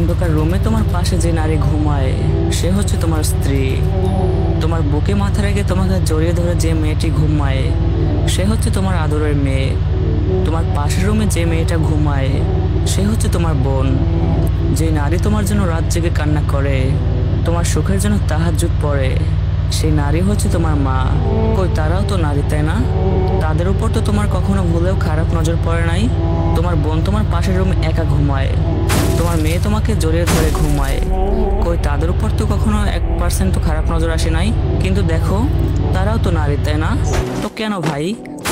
অন্ধকার রুমে তোমার পাশে যে নারী ঘুমায় সে হচ্ছে তোমার স্ত্রী। তোমার বুকে মাথা রেখে তোমাকে জড়িয়ে ধরে যে মেয়েটি ঘুমায় সে হচ্ছে তোমার আদরের মেয়ে। তোমার পাশের রুমে যে মেয়েটা ঘুমায় সে হচ্ছে তোমার বোন। যে নারী তোমার জন্য রাত জেগে কান্না করে, তোমার সুখের জন্য তাহাজ্জুদ পড়ে, সেই নারী হচ্ছে তোমার মা। কই তারাও তো নারী, তাই না? তাদের উপর তো তোমার কখনো ভুলেও খারাপ নজর পড়ে নাই। তোমার বোন তোমার পাশের রুমে একা ঘুমায়, তোমার মেয়ে তোমাকে জড়িয়ে ধরে ঘুমায়। কই তাদের উপর তো কখনো 1% তো খারাপ নজর আসে নাই। কিন্তু দেখো, তারাও তো নারী, তাই না? তো কেন ভাই,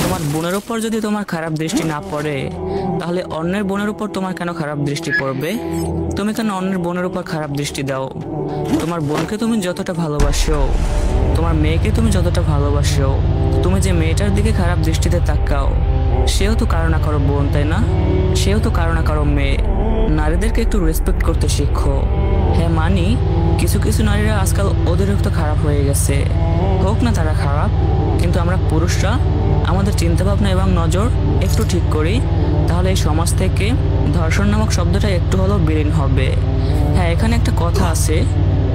তোমার বোনের উপর যদি তোমার খারাপ দৃষ্টি না পড়ে, তাহলে অন্যের বোনের উপর তোমার কেন খারাপ দৃষ্টি পড়বে? তুমি কেন অন্যের বোনের উপর খারাপ দৃষ্টি দাও? তোমার বোনকে তুমি যতটা ভালোবাসো, তোমার মেয়েকে তুমি যতটা ভালোবাসো, তুমি যে মেয়েটার দিকে খারাপ দৃষ্টিতে তাকাও সেও তো কারো না কারো বোন, তাই না? সেও তো কারো না কারো মেয়ে। নারীদেরকে একটু রেসপেক্ট করতে শিখো। হ্যাঁ মানি, কিছু কিছু নারীরা আজকাল অতিরিক্ত খারাপ হয়ে গেছে, হোক না তারা খারাপ, কিন্তু আমরা পুরুষরা আমাদের চিন্তাভাবনা এবং নজর একটু ঠিক করি, তাহলে এই সমাজ থেকে ধর্ষণ নামক শব্দটা একটু হলেও বিলীন হবে। হ্যাঁ, এখানে একটা কথা আছে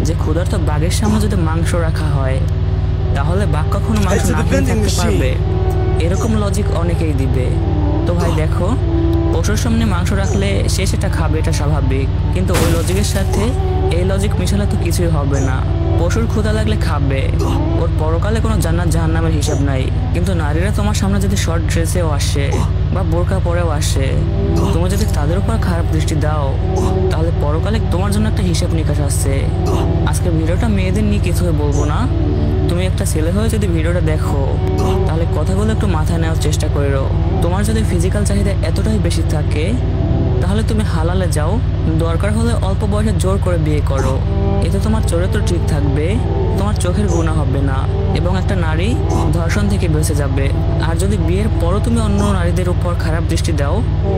যে ক্ষুধার্ত বাঘের সামনে যদি মাংস রাখা হয় তাহলে বাঘ কখনো মাংস না খেয়ে থাকতে পারবে? এরকম লজিক অনেকেই দিবে। তো ভাই দেখো, পশুর সামনে মাংস রাখলে সে সেটা খাবে, এটা স্বাভাবিক, কিন্তু ওই লজিকের সাথে এই লজিক মিশালে তো কিছুই হবে না। পশুর ক্ষুধা লাগলে খাবে, ওর পরকালে কোনো জান্নাত জাহান্নামের হিসাব নাই। কিন্তু নারীরা তোমার সামনে যদি শর্ট ড্রেসেও আসে বা বোরকা পরেও আসে, তুমি যদি তাদের উপর খারাপ দৃষ্টি দাও তাহলে পরকালে তোমার জন্য একটা হিসাব নিকাশ আছে। আজকে ভিডিওটা মেয়েদের নিয়ে কিছুই বলবো না, তুমি একটা ছেলে হয়ে যদি ভিডিওটা দেখো তাহলে কথাগুলো একটু মাথায় নেওয়ার চেষ্টা করো। তোমার যদি ফিজিক্যাল চাহিদা এতটাই বেশি থাকে তাহলে তুমি হালালে যাও, দরকার হলে অল্প বয়সে জোর করে বিয়ে করো। এতে তোমার চরিত্র ঠিক থাকবে, তোমার চোখের গুণা হবে না, এবং একটা নারী ধর্ষণ থেকে বেঁচে যাবে। আর যদি বিয়ের পরও তুমি অন্য নারীদের উপর খারাপ দৃষ্টি দাও,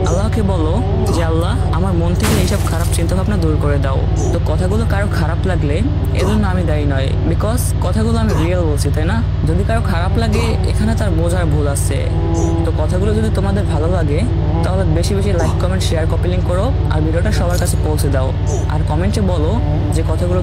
আল্লাহকে বলো যে আল্লাহ আমার মন থেকে এইসব খারাপ চিন্তাভাবনা দূর করে দাও। তো কথাগুলো কারো খারাপ লাগলে এজন্য আমি দায়ী নয়, বিকজ কথাগুলো আমি রিয়েল বলছি, তাই না? যদি কারো খারাপ লাগে এখানে তার বোঝার ভুল আছে। তো কথাগুলো যদি তোমাদের ভালো লাগে তাহলে বেশি বেশি like, comment, share, copy link করো আর ভিডিওটা সবার কাছে পৌঁছে দাও। আর কমেন্টে বলো যে কথাগুলো